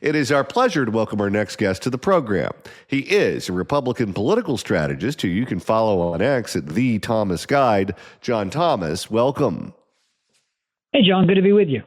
It is our pleasure to welcome our next guest to the program. He is a Republican political strategist who you can follow on X at The Thomas Guide. John Thomas, welcome. Hey, John, good to be with you.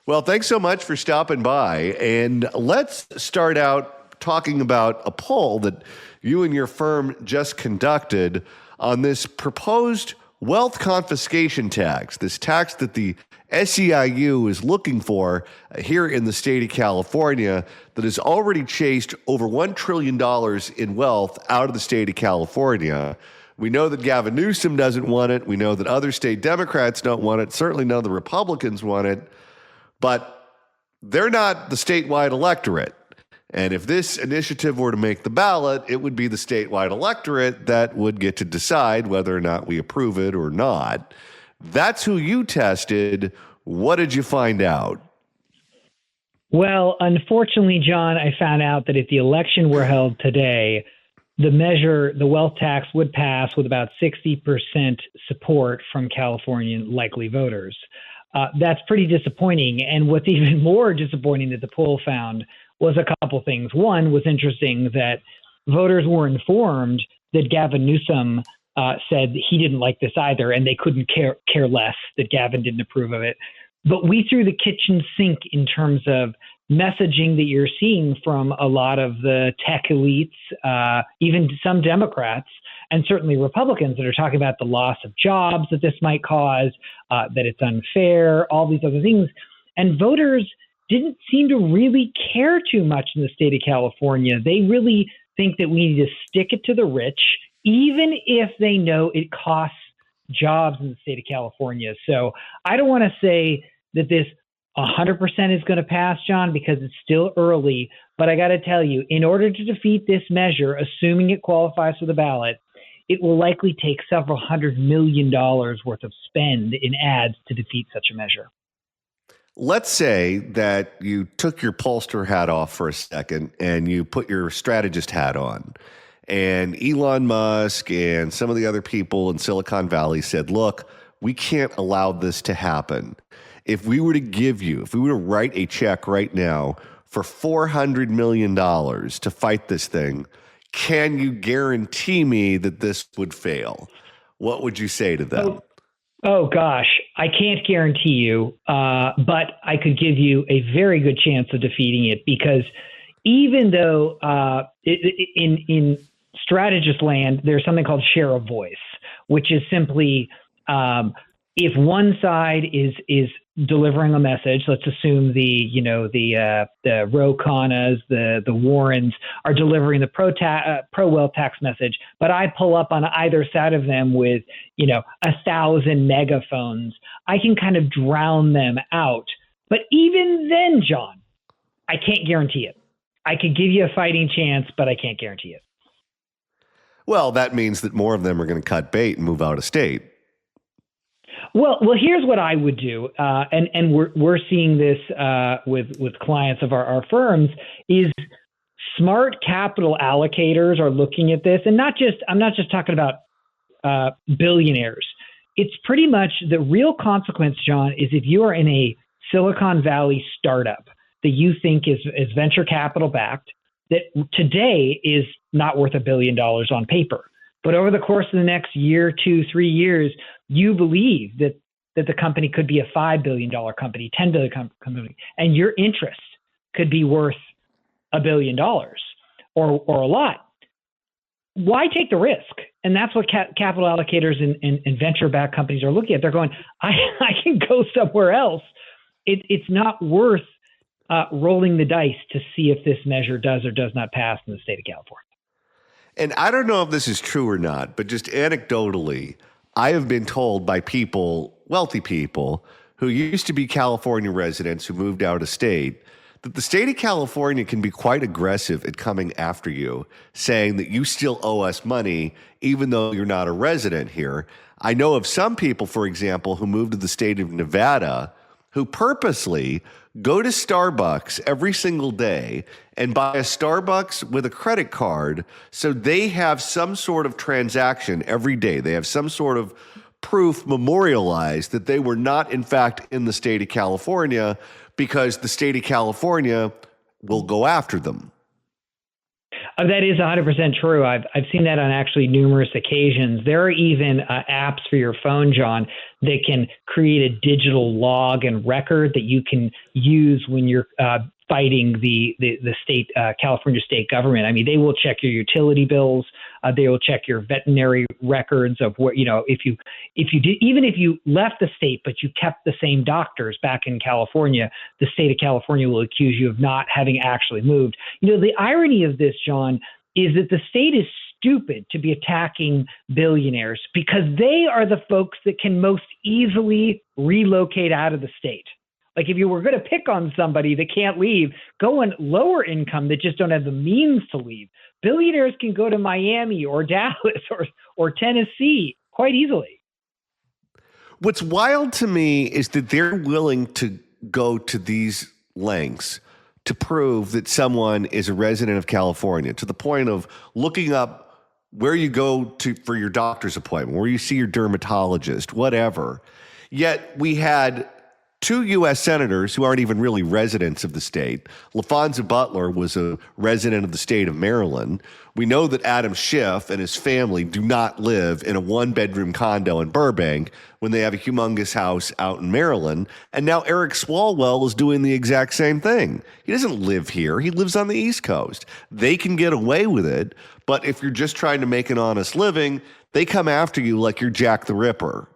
Well, thanks so much for stopping by. And let's start out talking about a poll that you and your firm just conducted on this proposed wealth confiscation tax, this tax that the SEIU is looking for here in the state of California that has already chased over $1 trillion in wealth out of the state of California. We know that Gavin Newsom doesn't want it. We know that other state Democrats don't want it. Certainly none of the Republicans want it. But they're not the statewide electorate. And if this initiative were to make the ballot, it would be the statewide electorate that would get to decide whether or not we approve it or not. That's who you tested. What did you find out? Well, unfortunately, John, I found out that if the election were held today, the measure, the wealth tax, would pass with about 60% support from Californian likely voters. That's pretty disappointing. And what's even more disappointing that the poll found was a couple things. One was interesting that voters were informed that Gavin Newsom said he didn't like this either, and they couldn't care less that Gavin didn't approve of it. But we threw the kitchen sink in terms of messaging that you're seeing from a lot of the tech elites, even some Democrats, and certainly Republicans that are talking about the loss of jobs that this might cause, that it's unfair, all these other things. And voters didn't seem to really care too much in the state of California. They really think that we need to stick it to the rich, even if they know it costs jobs in the state of California. So I don't want to say that this 100% is going to pass, John, because it's still early. But I got to tell you, in order to defeat this measure, assuming it qualifies for the ballot, it will likely take several $100 million worth of spend in ads to defeat such a measure. Let's say that you took your pollster hat off for a second and you put your strategist hat on. And Elon Musk and some of the other people in Silicon Valley said, look, we can't allow this to happen. If we were to write a check right now for $400 million to fight this thing, can you guarantee me that this would fail? What would you say to them? Oh gosh, I can't guarantee you, but I could give you a very good chance of defeating it, because even though in strategist land, there's something called share of voice, which is simply if one side is delivering a message, let's assume the Ro Khannas, the Warrens are delivering the pro wealth tax message, but I pull up on either side of them with 1,000 megaphones. I can kind of drown them out. But even then, John, I can't guarantee it. I could give you a fighting chance, but I can't guarantee it. Well, that means that more of them are going to cut bait and move out of state. Well, here's what I would do, and we're seeing this with clients of our firms, is smart capital allocators are looking at this, and I'm not just talking about billionaires. It's pretty much the real consequence, John, is if you are in a Silicon Valley startup that you think is venture capital backed, that today is not worth $1 billion on paper. But over the course of the next year, 2, 3 years, you believe that the company could be a $5 billion company, $10 billion company, and your interest could be worth $1 billion or a lot. Why take the risk? And that's what capital allocators and venture-backed companies are looking at. They're going, I can go somewhere else. It's not worth rolling the dice to see if this measure does or does not pass in the state of California. And I don't know if this is true or not, but just anecdotally, I have been told by people, wealthy people, who used to be California residents who moved out of state, that the state of California can be quite aggressive at coming after you, saying that you still owe us money, even though you're not a resident here. I know of some people, for example, who moved to the state of Nevada, who purposely go to Starbucks every single day and buy a Starbucks with a credit card so they have some sort of transaction every day. They have some sort of proof memorialized that they were not, in fact, in the state of California, because the state of California will go after them. That is 100% true. I've seen that on actually numerous occasions. There are even apps for your phone, John, that can create a digital log and record that you can use when you're fighting the state, California state government. I mean, they will check your utility bills. They will check your veterinary records of what, if you did, even if you left the state, but you kept the same doctors back in California, the state of California will accuse you of not having actually moved. The irony of this, John, is that the state is stupid to be attacking billionaires because they are the folks that can most easily relocate out of the state. Like if you were going to pick on somebody that can't leave, go on lower income that just don't have the means to leave. Billionaires can go to Miami or Dallas or Tennessee quite easily. What's wild to me is that they're willing to go to these lengths to prove that someone is a resident of California, to the point of looking up where you go to for your doctor's appointment, where you see your dermatologist, whatever. Yet we had two U.S. senators who aren't even really residents of the state. LaFonza Butler was a resident of the state of Maryland. We know that Adam Schiff and his family do not live in a one-bedroom condo in Burbank when they have a humongous house out in Maryland. And now Eric Swalwell is doing the exact same thing. He doesn't live here. He lives on the East Coast. They can get away with it, but if you're just trying to make an honest living, they come after you like you're Jack the Ripper.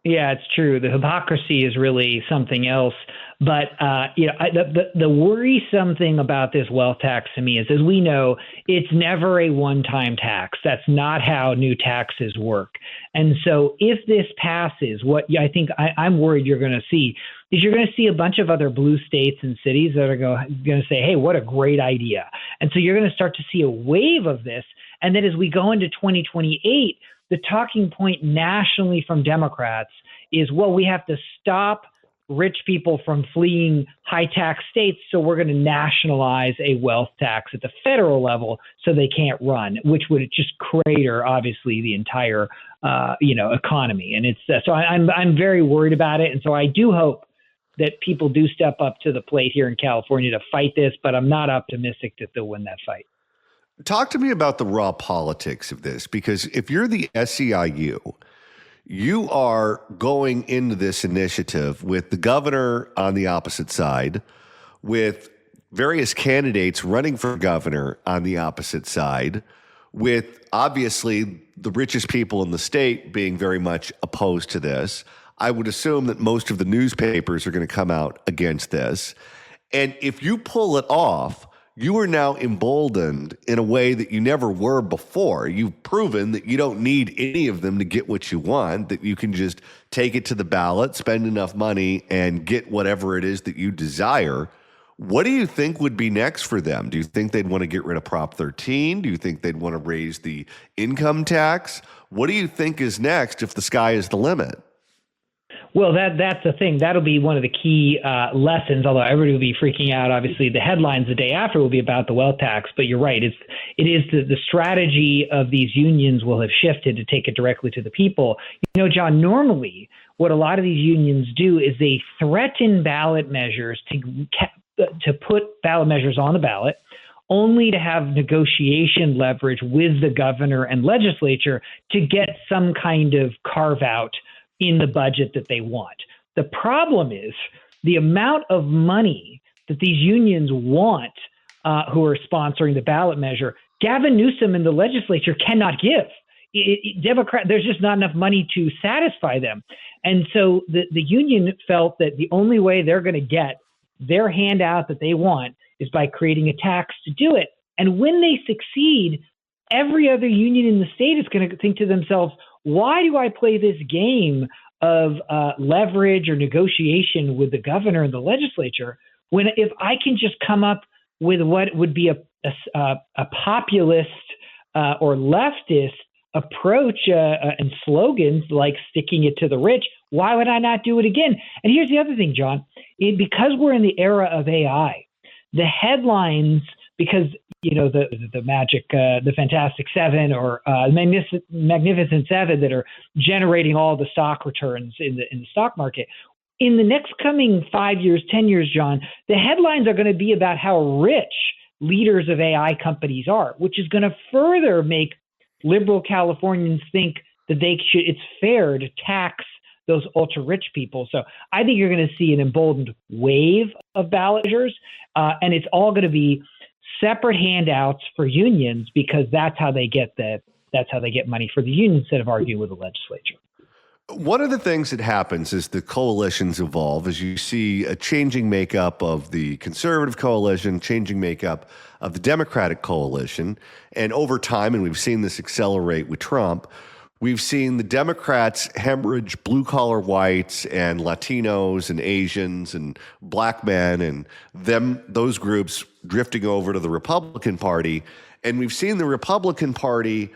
Yeah, it's true. The hypocrisy is really something else. But, the worrisome thing about this wealth tax to me is, as we know, it's never a one-time tax. That's not how new taxes work. And so if this passes, what I think I'm worried you're going to see is you're going to see a bunch of other blue states and cities that are going to say, hey, what a great idea. And so you're going to start to see a wave of this. And then as we go into 2028, the talking point nationally from Democrats is, well, we have to stop rich people from fleeing high tax states, so we're going to nationalize a wealth tax at the federal level so they can't run, which would just crater, obviously, the entire economy. And it's so I'm very worried about it. And so I do hope that people do step up to the plate here in California to fight this, but I'm not optimistic that they'll win that fight. Talk to me about the raw politics of this, because if you're the SEIU, you are going into this initiative with the governor on the opposite side, with various candidates running for governor on the opposite side, with obviously the richest people in the state being very much opposed to this. I would assume that most of the newspapers are going to come out against this. And if you pull it off, you are now emboldened in a way that you never were before. You've proven that you don't need any of them to get what you want, that you can just take it to the ballot, spend enough money, and get whatever it is that you desire. What do you think would be next for them? Do you think they'd want to get rid of Prop 13? Do you think they'd want to raise the income tax? What do you think is next if the sky is the limit? Well, that's the thing. That'll be one of the key lessons, although everybody will be freaking out. Obviously, the headlines the day after will be about the wealth tax. But you're right. It is the strategy of these unions will have shifted to take it directly to the people. John, normally what a lot of these unions do is they threaten ballot measures to put ballot measures on the ballot, only to have negotiation leverage with the governor and legislature to get some kind of carve out in the budget that they want. The problem is the amount of money that these unions want who are sponsoring the ballot measure, Gavin Newsom and the legislature cannot give. There's just not enough money to satisfy them. And so the union felt that the only way they're going to get their handout that they want is by creating a tax to do it. And when they succeed, every other union in the state is going to think to themselves, why do I play this game of leverage or negotiation with the governor and the legislature when if I can just come up with what would be a populist or leftist approach and slogans like sticking it to the rich, why would I not do it again? And here's the other thing, John, because we're in the era of AI, the headlines, because the magic, the Fantastic Seven or Magnificent Seven that are generating all the stock returns in the stock market. in the next coming 5 years, 10 years, John, the headlines are going to be about how rich leaders of AI companies are, which is going to further make liberal Californians think that it's fair to tax those ultra rich people. So I think you're going to see an emboldened wave of ballot measures, and it's all going to be separate handouts for unions because that's how they get money for the union instead of arguing with the legislature. One of the things that happens as the coalitions evolve is you see a changing makeup of the conservative coalition, changing makeup of the Democratic coalition. And over time, and we've seen this accelerate with Trump, we've seen the Democrats hemorrhage blue-collar whites and Latinos and Asians and black men and those groups drifting over to the Republican Party. And we've seen the Republican Party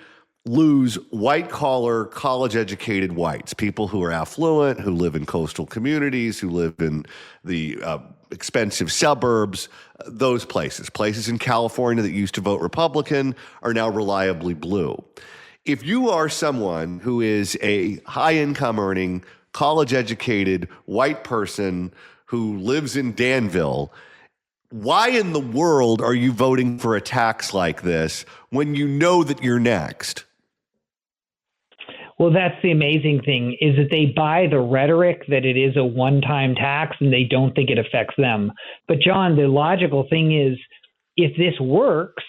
lose white-collar, college-educated whites, people who are affluent, who live in coastal communities, who live in the expensive suburbs, those places in California that used to vote Republican are now reliably blue. If you are someone who is a high-income earning, college-educated white person who lives in Danville, why in the world are you voting for a tax like this when you know that you're next? Well, that's the amazing thing is that they buy the rhetoric that it is a one-time tax and they don't think it affects them. But John, the logical thing is if this works,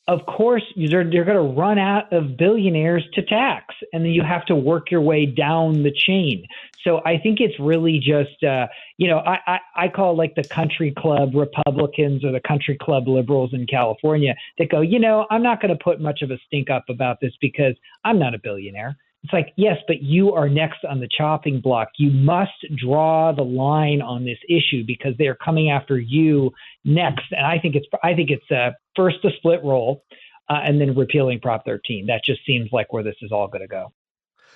of course, they're going to run out of billionaires to tax, and then you have to work your way down the chain. So I think it's really just, I call it like the country club Republicans or the country club liberals in California that go, I'm not going to put much of a stink up about this because I'm not a billionaire. It's like, yes, but you are next on the chopping block. You must draw the line on this issue because they are coming after you next. And I think it's first a split roll and then repealing Prop 13. That just seems like where this is all going to go.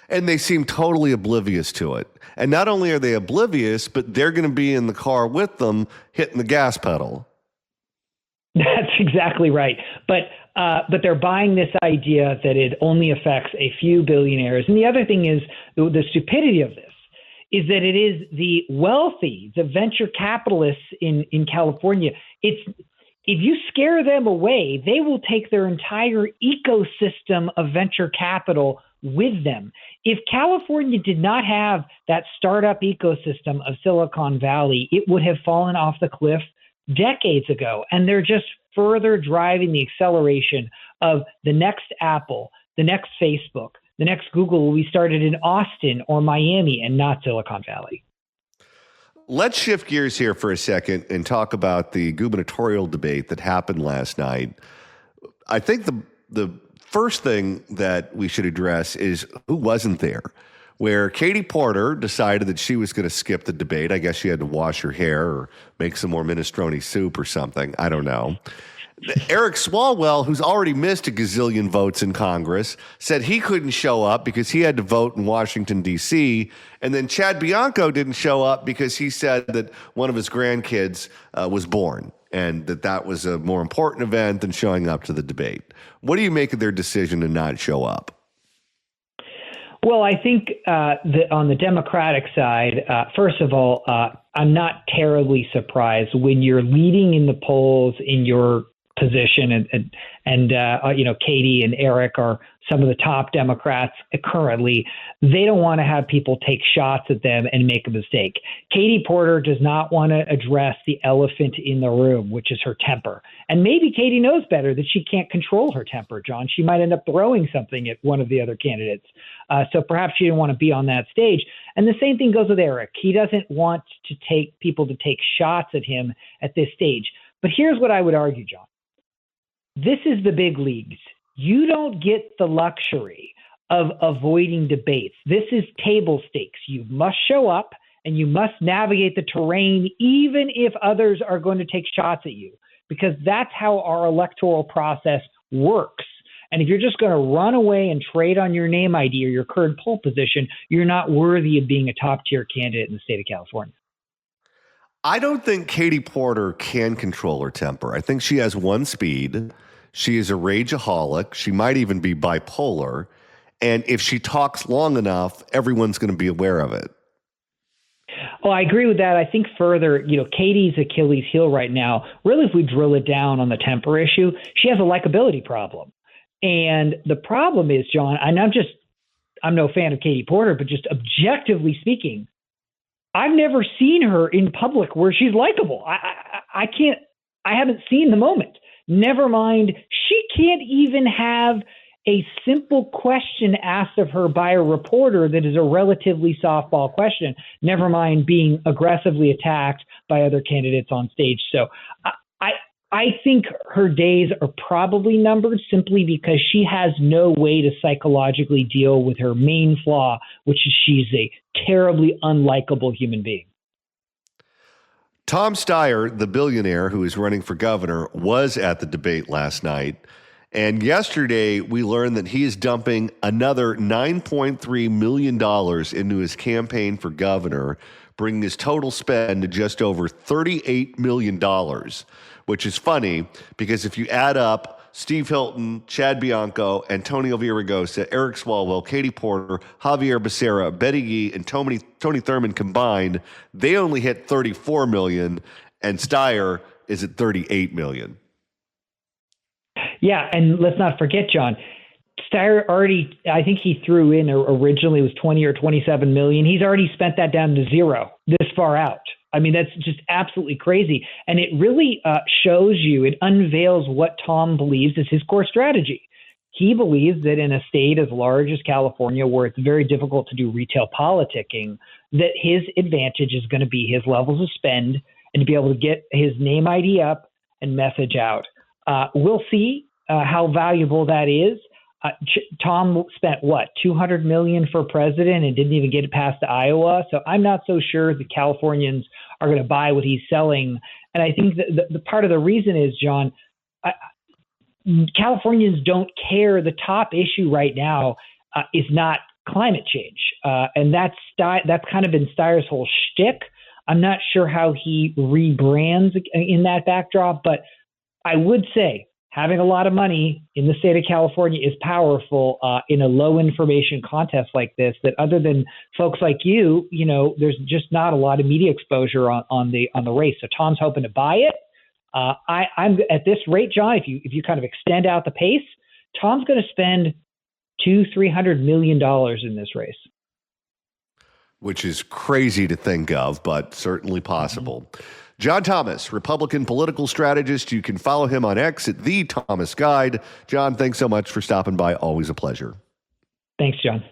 And they seem totally oblivious to it. And not only are they oblivious, but they're going to be in the car with them hitting the gas pedal. That's exactly right. But they're buying this idea that it only affects a few billionaires. And the other thing is the stupidity of this is that it is the wealthy, the venture capitalists in California. If you scare them away, they will take their entire ecosystem of venture capital with them. If California did not have that startup ecosystem of Silicon Valley, it would have fallen off the cliff decades ago. And they're just further driving the acceleration of the next Apple, the next Facebook, the next Google will be started in Austin or Miami and not Silicon Valley. Let's shift gears here for a second and talk about the gubernatorial debate that happened last night. I think the first thing that we should address is who wasn't there, where Katie Porter decided that she was going to skip the debate. I guess she had to wash her hair or make some more minestrone soup or something. I don't know. Eric Swalwell, who's already missed a gazillion votes in Congress, said he couldn't show up because he had to vote in Washington, D.C. And then Chad Bianco didn't show up because he said that one of his grandkids was born and that was a more important event than showing up to the debate. What do you make of their decision to not show up? Well, I think on the Democratic side, first of all, I'm not terribly surprised when you're leading in the polls in your position, and Katie and Eric are some of the top Democrats currently. They don't want to have people take shots at them and make a mistake. Katie Porter does not want to address the elephant in the room, which is her temper. And maybe Katie knows better that she can't control her temper, John. She might end up throwing something at one of the other candidates. So perhaps she didn't want to be on that stage. And the same thing goes with Eric. He doesn't want to take people to take shots at him at this stage. But here's what I would argue, John. This is the big leagues. You don't get the luxury of avoiding debates. This is table stakes. You must show up and you must navigate the terrain, even if others are going to take shots at you, because that's how our electoral process works. And if you're just going to run away and trade on your name ID or your current poll position, you're not worthy of being a top-tier candidate in the state of California. I don't think Katie Porter can control her temper. I think she has one speed. She is a rageaholic. She might even be bipolar. And if she talks long enough, everyone's going to be aware of it. Oh, I agree with that. I think further, Katie's Achilles heel right now, really, if we drill it down on the temper issue, she has a likability problem. And the problem is, John, and I'm no fan of Katie Porter, but just objectively speaking, I've never seen her in public where she's likable. I haven't seen the moment. Never mind, she can't even have a simple question asked of her by a reporter that is a relatively softball question, never mind being aggressively attacked by other candidates on stage. So I think her days are probably numbered simply because she has no way to psychologically deal with her main flaw, which is she's a terribly unlikable human being. Tom Steyer, the billionaire who is running for governor, was at the debate last night. And yesterday, we learned that he is dumping another $9.3 million into his campaign for governor, bringing his total spend to just over $38 million, which is funny because if you add up Steve Hilton, Chad Bianco, Antonio Villaraigosa, Eric Swalwell, Katie Porter, Javier Becerra, Betty Yee, and Tony Thurmond combined, they only hit $34 million, and Steyer is at $38 million. Yeah, and let's not forget, John, Steyer already, I think he threw in originally was 20 or 27 million. He's already spent that down to zero this far out. I mean, that's just absolutely crazy. And it really shows you, it unveils what Tom believes is his core strategy. He believes that in a state as large as California, where it's very difficult to do retail politicking, that his advantage is going to be his levels of spend and to be able to get his name ID up and message out. We'll see how valuable that is. Tom spent $200 million for president and didn't even get it past Iowa. So I'm not so sure the Californians are going to buy what he's selling. And I think that the part of the reason is, John, Californians don't care. The top issue right now is not climate change, and that's kind of been Steyer's whole shtick. I'm not sure how he rebrands in that backdrop, but I would say having a lot of money in the state of California is powerful in a low information contest like this, that other than folks like you, there's just not a lot of media exposure on the race. So Tom's hoping to buy it. I'm at this rate, John, if you kind of extend out the pace, Tom's going to spend $200-300 million in this race. Which is crazy to think of, but certainly possible. Mm-hmm. John Thomas, Republican political strategist. You can follow him on X at The Thomas Guide. John, thanks so much for stopping by. Always a pleasure. Thanks, John.